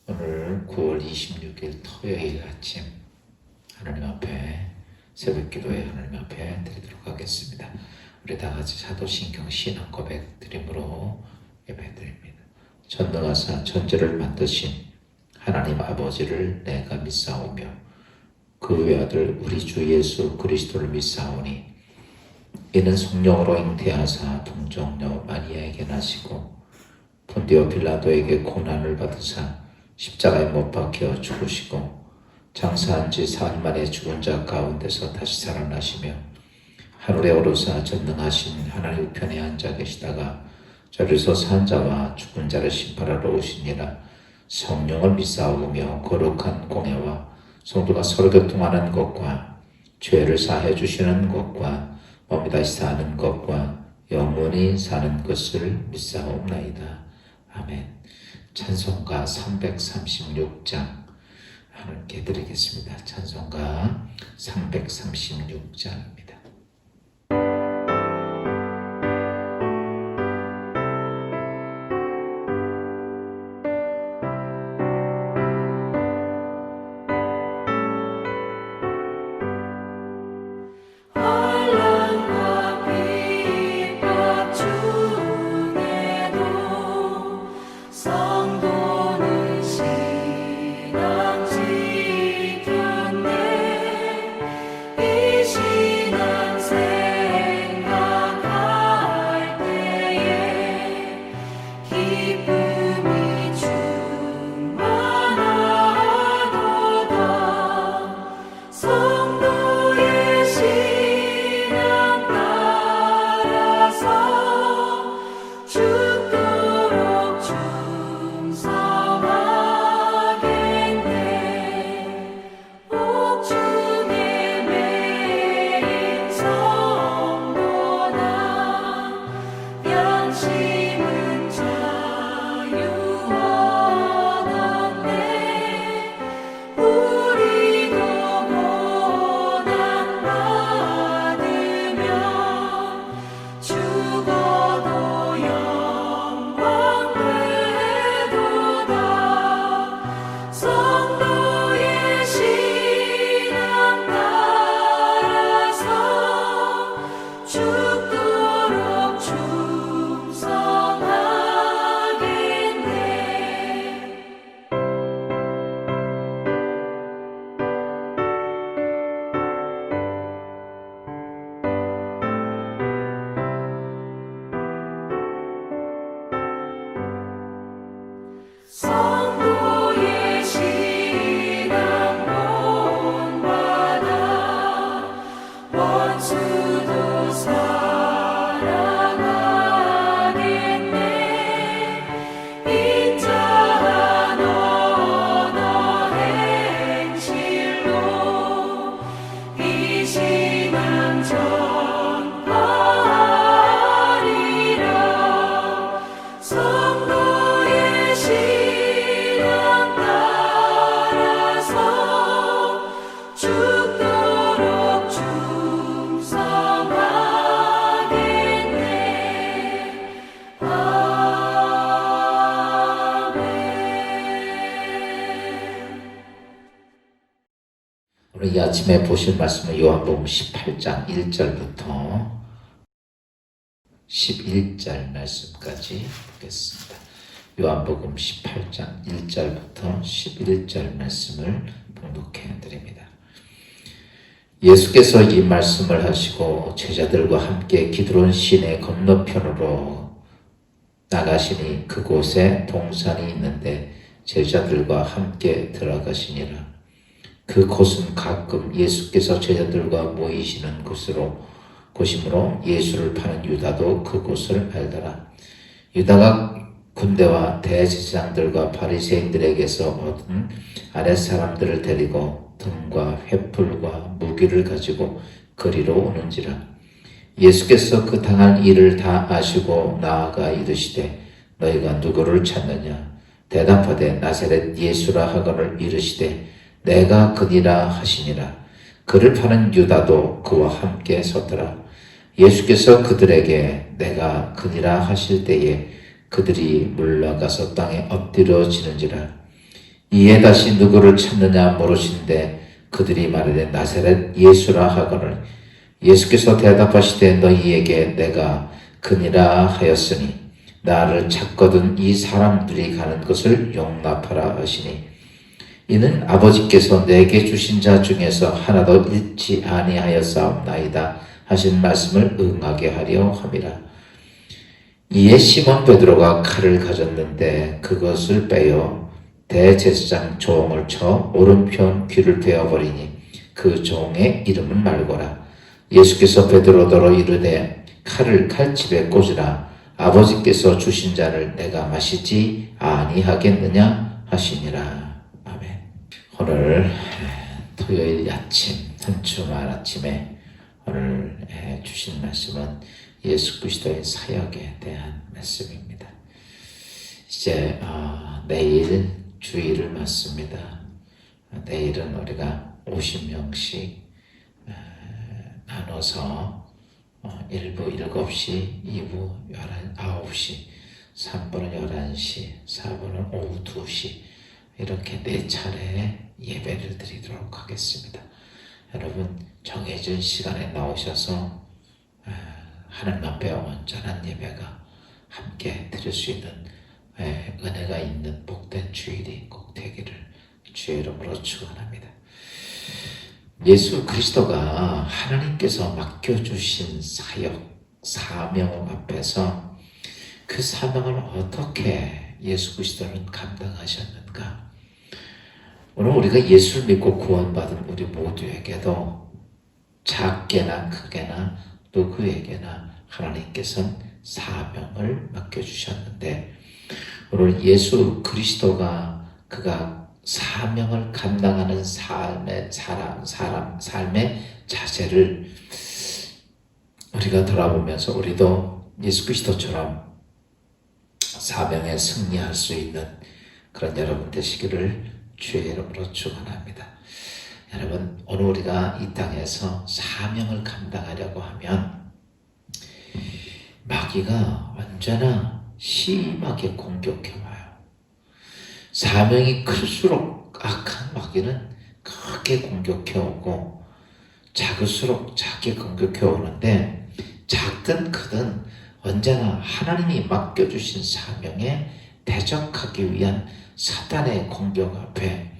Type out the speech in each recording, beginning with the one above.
오늘 9월 26일 토요일 아침 하나님 앞에 새벽 기도에 하나님 앞에 드리도록 하겠습니다. 우리 다 같이 사도신경 신앙 고백 드림으로 예배 드립니다. 전능하사 천지를 만드신 하나님 아버지를 내가 믿사오며 그 외아들 우리 주 예수 그리스도를 믿사오니 이는 성령으로 잉태하사 동정녀 마리아에게 나시고 본디오 빌라도에게 고난을 받으사 십자가에 못 박혀 죽으시고 장사한 지 사흘 만에 죽은 자 가운데서 다시 살아나시며 하늘에 오르사 전능하신 하나님 우편에 앉아 계시다가 저리서 산 자와 죽은 자를 심판하러 오시니라. 성령을 믿사오며 거룩한 공예와 성도가 서로 교통하는 것과 죄를 사해 주시는 것과 몸이 다시 사는 것과 영원히 사는 것을 믿사옵나이다. 아멘. 찬송가 336장 하나님께 드리겠습니다. 찬송가 336장입니다. 오늘 이 아침에 보실 말씀은 요한복음 18장 1절부터 11절 말씀까지 보겠습니다. 요한복음 18장 1절부터 11절 말씀을 봉독해 드립니다. 예수께서 이 말씀을 하시고 제자들과 함께 기드론 시내 건너편으로 나가시니 그곳에 동산이 있는데 제자들과 함께 들어가시니라. 그곳은 가끔 예수께서 제자들과 모이시는 곳이므로 예수를 파는 유다도 그곳을 알더라. 유다가 군대와 대제사장들과 바리새인들에게서 얻은 아랫사람들을 데리고 등과 횃불과 무기를 가지고 거리로 오는지라. 예수께서 그 당할 일을 다 아시고 나아가 이르시되 너희가 누구를 찾느냐? 대답하되 나사렛 예수라 하거늘 이르시되 내가 그니라 하시니라. 그를 파는 유다도 그와 함께 섰더라. 예수께서 그들에게 내가 그니라 하실 때에 그들이 물러가서 땅에 엎드려지는지라. 이에 다시 누구를 찾느냐 물으신데 그들이 말하되 나사렛 예수라 하거늘 예수께서 대답하시되 너희에게 내가 그니라 하였으니 나를 찾거든 이 사람들이 가는 것을 용납하라 하시니 이는 아버지께서 내게 주신 자 중에서 하나도 잃지 아니하였사옵나이다 하신 말씀을 응하게 하려 함이라. 이에 시몬 베드로가 칼을 가졌는데 그것을 빼어 대제사장 종을 쳐 오른편 귀를 베어버리니 그 종의 이름은 말고라. 예수께서 베드로더러 이르되 칼을 칼집에 꽂으라. 아버지께서 주신 자를 내가 마시지 아니하겠느냐 하시니라. 아멘. 오늘 토요일 아침, 현충일 아침에 오늘 주신 말씀은 예수 그리스도의 사역에 대한 말씀입니다. 이제 내일 주일을 맞습니다. 내일은 우리가 50명씩 나눠서 1부 7시, 2부 9시, 3부는 11시, 4부는 오후 2시 이렇게 4차례 예배를 드리도록 하겠습니다. 여러분 정해진 시간에 나오셔서 하나님 앞에 온전한 예배가 함께 드릴 수 있는 은혜가 있는 복된 주일이 꼭 되기를 주의 이름으로 축원합니다. 예수 그리스도가 하나님께서 맡겨주신 사명 앞에서 그 사명을 어떻게 예수 그리스도는 감당하셨는가? 오늘 우리가 예수를 믿고 구원받은 우리 모두에게도 작게나 크게나 누구에게나 하나님께서는 사명을 맡겨주셨는데 오늘 예수 그리스도가 그가 사명을 감당하는 삶의 자세를 우리가 돌아보면서 우리도 예수 그리스도처럼 사명에 승리할 수 있는 그런 여러분 되시기를 주의 이름으로 축원합니다. 여러분 오늘 우리가 이 땅에서 사명을 감당하려고 하면 마귀가 언제나 심하게 공격해와요. 사명이 클수록 악한 마귀는 크게 공격해오고 작을수록 작게 공격해오는데 작든 크든 언제나 하나님이 맡겨주신 사명에 대적하기 위한 사탄의 공격 앞에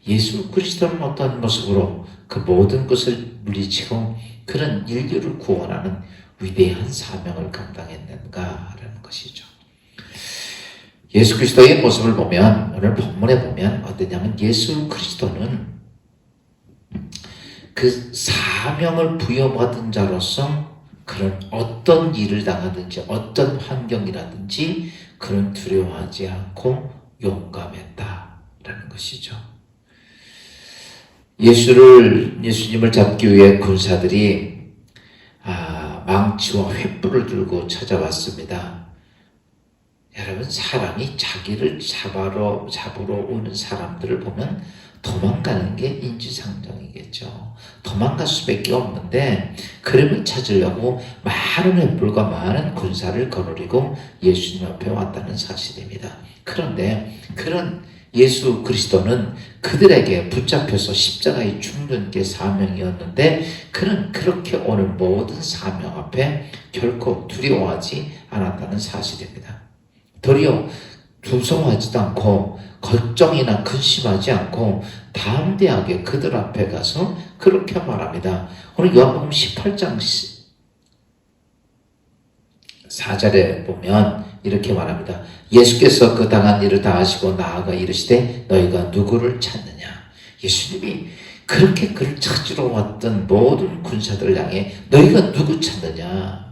예수 그리스도는 어떤 모습으로 그 모든 것을 물리치고 그런 인류를 구원하는 위대한 사명을 감당했는가라는 것이죠. 예수 그리스도의 모습을 보면 오늘 본문에 보면 어떠냐면 예수 그리스도는 그 사명을 부여받은 자로서 그런 어떤 일을 당하든지 어떤 환경이라든지 그런 두려워하지 않고 용감했다라는 것이죠. 예수님을 잡기 위해 군사들이 망치와 횃불을 들고 찾아왔습니다. 여러분 사람이 자기를 잡으러 오는 사람들을 보면 도망가는 게 인지상정이겠죠. 도망갈 수밖에 없는데 그림을 찾으려고 많은 횃불과 많은 군사를 거느리고 예수님 앞에 왔다는 사실입니다. 그런데 그런 예수 그리스도는 그들에게 붙잡혀서 십자가에 죽는 게 사명이었는데 그는 그렇게 오는 모든 사명 앞에 결코 두려워하지 않았다는 사실입니다. 도리어 두서워하지도 않고 걱정이나 근심하지 않고 담대하게 그들 앞에 가서 그렇게 말합니다. 오늘 요한복음 18장 4절에 보면 이렇게 말합니다. 예수께서 그 당한 일을 다 하시고 나아가 이르시되 너희가 누구를 찾느냐. 예수님이 그렇게 그를 찾으러 왔던 모든 군사들을 향해 너희가 누구 찾느냐.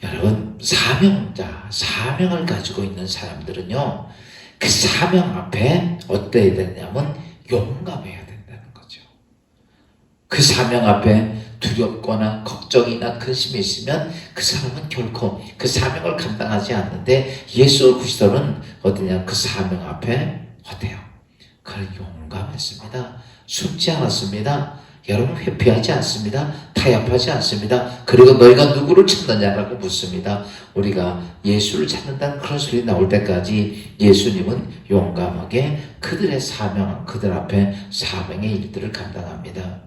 여러분 사명을 가지고 있는 사람들은요 그 사명 앞에 어때야 되냐면 용감해야 된다는 거죠. 그 사명 앞에 두렵거나 걱정이나 근심이 있으면 그 사람은 결코 그 사명을 감당하지 않는데 예수 그리스도는 어디냐 그 사명 앞에 어때요? 그를 용감했습니다. 숨지 않았습니다. 여러분 회피하지 않습니다. 타협하지 않습니다. 그리고 너희가 누구를 찾느냐라고 묻습니다. 우리가 예수를 찾는다는 그런 소리 나올 때까지 예수님은 용감하게 그들의 사명, 그들 앞에 사명의 일들을 감당합니다.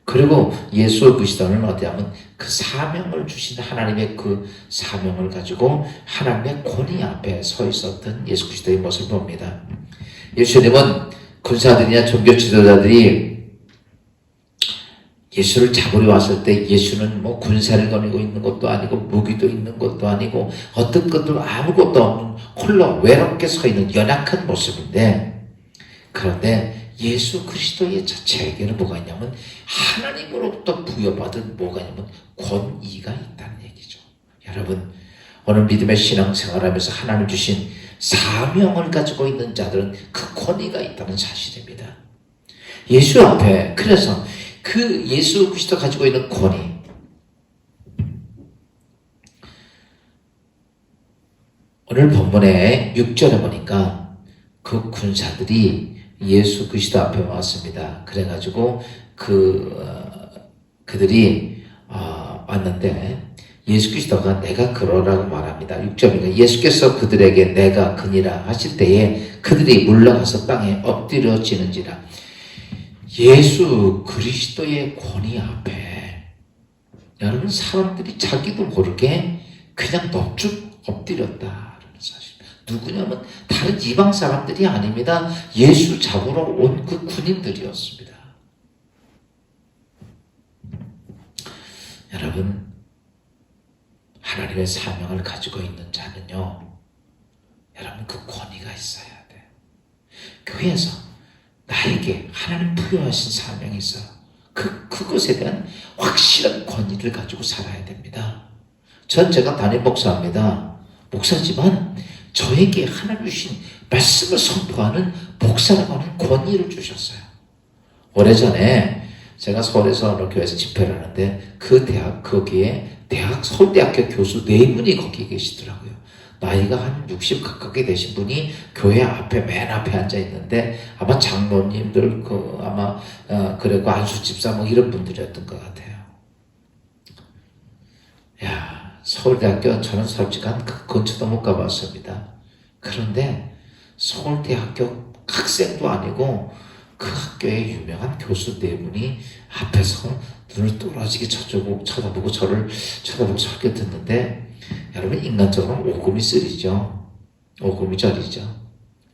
그리고 예수 그리스도는 어디하면 그 사명을 주신 하나님의 그 사명을 가지고 하나님의 권위 앞에 서 있었던 예수 그리스도의 모습을 봅니다. 예수님은 군사들이나 종교 지도자들이 예수를 잡으러 왔을 때 예수는 뭐 군사를 거니고 있는 것도 아니고 무기도 있는 것도 아니고 어떤 것도 아무것도 없는 홀로 외롭게 서 있는 연약한 모습인데, 그런데 예수 그리스도의 자체에게는 뭐가 있냐면 하나님으로부터 부여받은 뭐가 있냐면 권위가 있다는 얘기죠. 여러분, 오늘 믿음의 신앙생활하면서 하나님 주신 사명을 가지고 있는 자들은 그 권위가 있다는 사실입니다. 예수 앞에, 그래서 그 예수 그리스도 가지고 있는 권위, 오늘 본문에 6절에 보니까 그 군사들이 예수 그리스도 앞에 왔습니다. 그래가지고 그들이 왔는데 예수 그리스도가 내가 그러라고 말합니다. 6절이니까 예수께서 그들에게 내가 그니라 하실 때에 그들이 물러가서 땅에 엎드려지는지라. 예수 그리스도의 권위 앞에 여러분, 사람들이 자기도 모르게 그냥 넙죽 엎드렸다라는 사실. 누구냐면 다른 이방 사람들이 아닙니다. 예수 잡으러 온 그 군인들이었습니다. 여러분, 하나님의 사명을 가지고 있는 자는요, 여러분 그 권위가 있어야 돼. 교회에서 나에게 하나님 부여하신 사명이 있어요. 그것에 대한 확실한 권위를 가지고 살아야 됩니다. 제가 담임 목사입니다. 목사지만 저에게 하나님 주신 말씀을 선포하는 목사라고 하는 권위를 주셨어요. 오래전에 제가 서울에서 어느 교회에서 집회를 하는데 거기에 서울대학교 교수 4분이 거기 계시더라고요. 나이가 한 60 가깝게 되신 분이 교회 앞에 맨 앞에 앉아 있는데 아마 장로님들 그리고 안수 집사 뭐 이런 분들이었던 것 같아요. 야, 서울대학교 저는 솔직한 그 근처도 못 가봤습니다. 그런데 서울대학교 학생도 아니고 그 학교의 유명한 교수 4분이 앞에서 눈을 뚫어지게 쳐다보고 저를 쳐다보고 설교 듣는데, 여러분 인간적으로는 오금이 쓰리죠. 오금이 저리죠.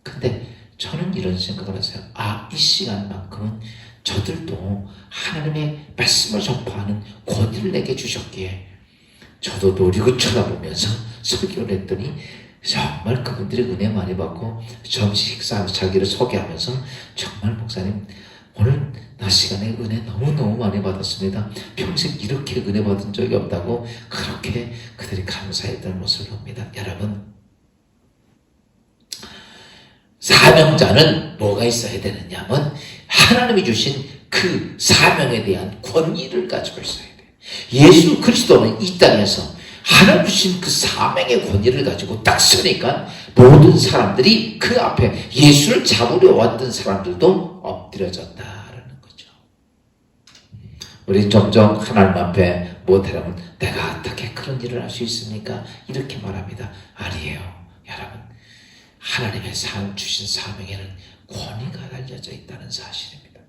근데 저는 이런 생각을 했어요. 이 시간만큼은 저들도 하나님의 말씀을 전파하는 권위를 내게 주셨기에 저도 노리고 쳐다보면서 설교를 했더니 정말 그분들이 은혜 많이 받고 점심 식사하면서 자기를 소개하면서 정말 목사님 오늘 낮 시간에 은혜 너무너무 많이 받았습니다. 평생 이렇게 은혜 받은 적이 없다고 그렇게 그들이 감사했던 모습을 봅니다. 여러분, 사명자는 뭐가 있어야 되느냐면 하나님이 주신 그 사명에 대한 권위를 가지고 있어야 돼요. 예수 그리스도는 이 땅에서 하나님 주신 그 사명의 권위를 가지고 딱 서니까 모든 사람들이 그 앞에 예수를 잡으려 왔던 사람들도 엎드려졌다라는 거죠. 우리 종종 하나님 앞에 못하려면 내가 어떻게 그런 일을 할 수 있습니까? 이렇게 말합니다. 아니에요. 여러분, 하나님의 주신 사명에는 권위가 달려져 있다는 사실입니다.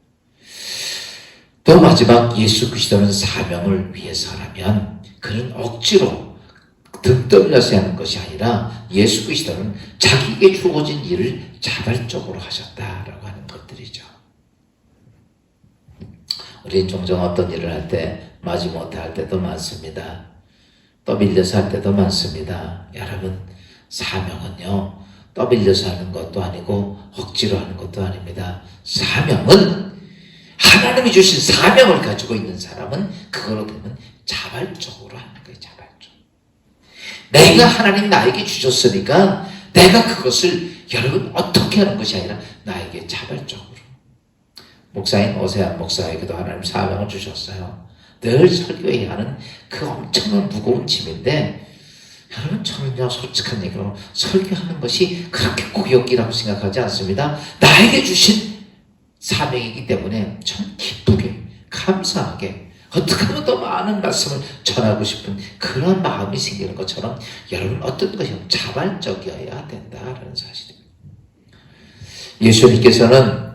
또 마지막, 예수 그리스도는 사명을 위해서라면 그는 억지로 등 떠밀려서 하는 것이 아니라 예수 그리스도는 자기에게 주어진 일을 자발적으로 하셨다라고 하는 것들이죠. 우리는 종종 어떤 일을 할 때 마지못해 할 때도 많습니다. 떠밀려서 할 때도 많습니다. 여러분, 사명은요 떠밀려서 하는 것도 아니고 억지로 하는 것도 아닙니다. 사명은 하나님이 주신 사명을 가지고 있는 사람은 그거로 되면 자발적으로 하는 거예요. 자발적으로. 내가 하나님 나에게 주셨으니까 내가 그것을 여러분 어떻게 하는 것이 아니라 나에게 자발적으로. 목사인 오세환 목사에게도 하나님 사명을 주셨어요. 늘 설교해야 하는 그 엄청난 무거운 짐인데, 여러분 저는요 솔직한 얘기로 설교하는 것이 그렇게 고역이라고 생각하지 않습니다. 나에게 주신 사명이기 때문에 참 기쁘게 감사하게 어떻게 하면 더 많은 말씀을 전하고 싶은 그런 마음이 생기는 것처럼 여러분 어떤 것이 자발적이어야 된다라는 사실입니다. 예수님께서는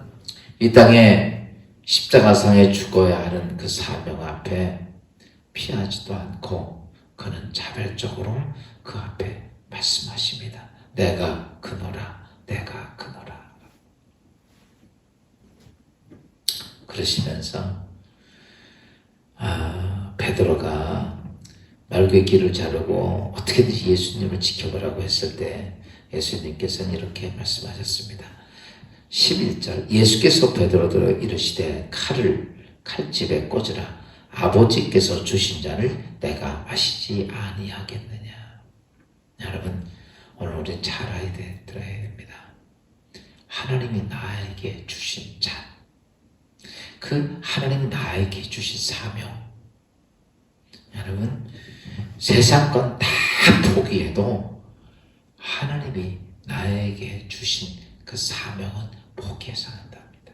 이 땅에 십자가상에 죽어야 하는 그 사명 앞에 피하지도 않고 그는 자발적으로 그 앞에 말씀하십니다. 내가 그노라, 내가 그노라. 그러시면서 베드로가 말고의 길을 자르고 어떻게든지 예수님을 지켜보라고 했을 때 예수님께서는 이렇게 말씀하셨습니다. 11절 예수께서 베드로들을 이르시되 칼을 칼집에 꽂으라. 아버지께서 주신 잔을 내가 마시지 아니하겠느냐. 여러분 오늘 우리 잘 들어야 됩니다. 하나님이 나에게 주신 잔, 그 하나님이 나에게 주신 사명, 여러분 세상 건 다 포기해도 하나님이 나에게 주신 그 사명은 포기해서 한답니다.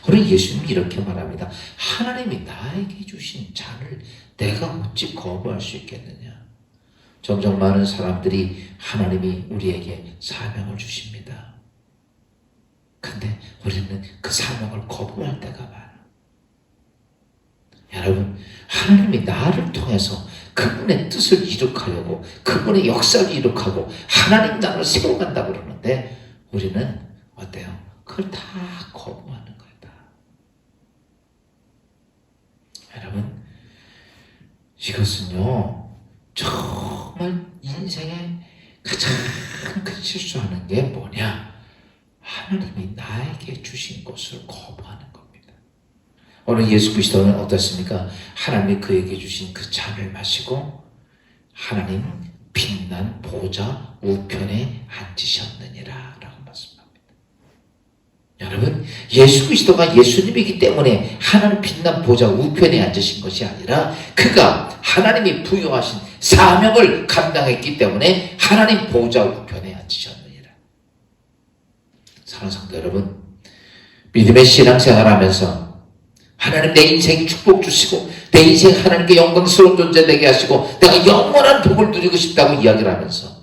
그리고 예수님이 이렇게 말합니다. 하나님이 나에게 주신 잔을 내가 어찌 거부할 수 있겠느냐. 점점 많은 사람들이 하나님이 우리에게 사명을 주십니다. 근데 우리는 그 사명을 거부할 때가 많아요. 여러분, 하나님이 나를 통해서 그분의 뜻을 이룩하려고, 그분의 역사를 이룩하고 하나님 나라를 세워간다고 그러는데 우리는 어때요? 그걸 다 거부하는 거다. 여러분, 이것은요 정말 인생에 가장 큰 실수하는 게 뭐냐? 하나님이 나에게 주신 것을 거부하는 겁니다. 오늘 예수 그리스도는 어떻습니까? 하나님이 그에게 주신 그 잔을 마시고 하나님 빛난 보좌 우편에 앉으셨느니라 라고 말씀합니다. 여러분, 예수 그리스도가 예수님이기 때문에 하나님 빛난 보좌 우편에 앉으신 것이 아니라 그가 하나님이 부여하신 사명을 감당했기 때문에 하나님 보좌 우편에 앉으셨느니라. 사랑하는 성도 여러분, 믿음의 신앙생활하면서 하나님 내 인생 축복 주시고 내 인생 하나님께 영광스러운 존재 되게 하시고 내가 영원한 복을 누리고 싶다고 이야기를 하면서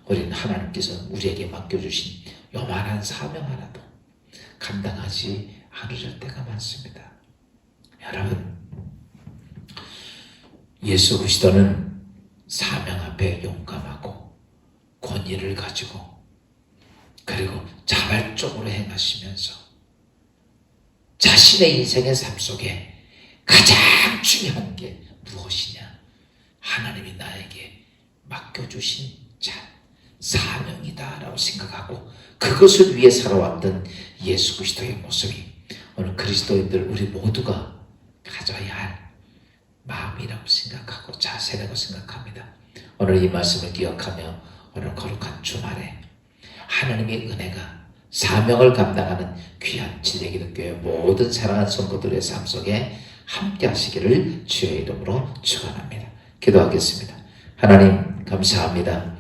우리는 하나님께서 우리에게 맡겨주신 요만한 사명 하나도 감당하지 않으실 때가 많습니다. 여러분, 예수 그리스도는 사명 앞에 용감하고 권위를 가지고 그리고 자발적으로 행하시면서 자신의 인생의 삶 속에 가장 중요한 게 무엇이냐? 하나님이 나에게 맡겨주신 잔, 사명이다라고 생각하고 그것을 위해 살아왔던 예수 그리스도의 모습이 오늘 그리스도인들 우리 모두가 가져야 할 마음이라고 생각하고 자세라고 생각합니다. 오늘 이 말씀을 기억하며 오늘 거룩한 주말에 하나님의 은혜가 사명을 감당하는 귀한 진리기독교회 모든 사랑하는 성도들의 삶 속에 함께 하시기를 주의 이름으로 축원합니다. 기도하겠습니다. 하나님 감사합니다.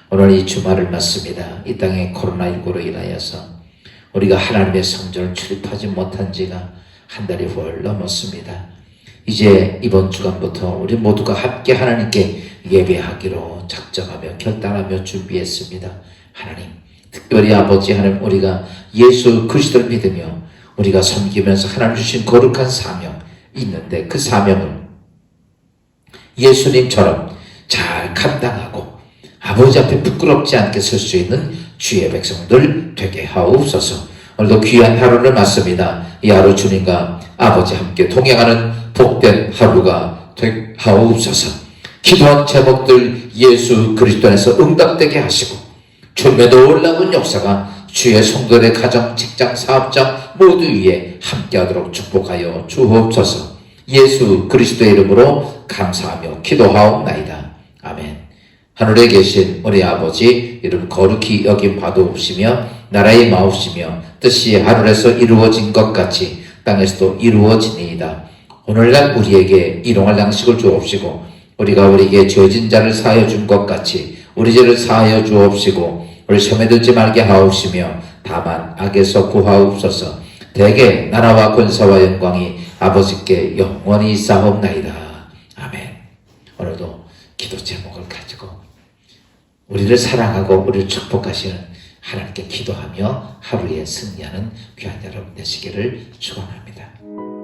오늘 이 주말을 맞습니다. 이 땅에 코로나19로 인하여서 우리가 하나님의 성전을 출입하지 못한 지가 한 달이 훨 넘었습니다. 이제 이번 주간부터 우리 모두가 함께 하나님께 예배하기로 작정하며 결단하며 준비했습니다. 하나님, 특별히 아버지 하나님, 우리가 예수 그리스도를 믿으며 우리가 섬기면서 하나님 주신 거룩한 사명 있는데 그 사명을 예수님처럼 잘 감당하고 아버지 앞에 부끄럽지 않게 설 수 있는 주의 백성들 되게 하옵소서. 오늘도 귀한 하루를 맞습니다. 이 하루 주님과 아버지 함께 동행하는 복된 하루가 되게 하옵소서. 기도한 제목들 예수 그리스도 안에서 응답되게 하시고 주님의 놀라운 역사가 주의 성도들의 가정, 직장, 사업장 모두 위에 함께하도록 축복하여 주옵소서. 예수 그리스도의 이름으로 감사하며 기도하옵나이다. 아멘. 하늘에 계신 우리 아버지 이름 거룩히 여김 받으옵시며 나라의 마옵시며 뜻이 하늘에서 이루어진 것 같이 땅에서도 이루어지니이다. 오늘날 우리에게 일용할 양식을 주옵시고 우리가 우리에게 죄진 자를 사하여 준 것 같이 우리 죄를 사하여 주옵시고 우리 시험에 들지 말게 하옵시며 다만 악에서 구하옵소서. 대개 나라와 권세와 영광이 아버지께 영원히 싸움나이다. 아멘. 오늘도 기도 제목을 가지고 우리를 사랑하고 우리를 축복하시는 하나님께 기도하며 하루에 승리하는 귀한 여러분 되시기를 축원합니다.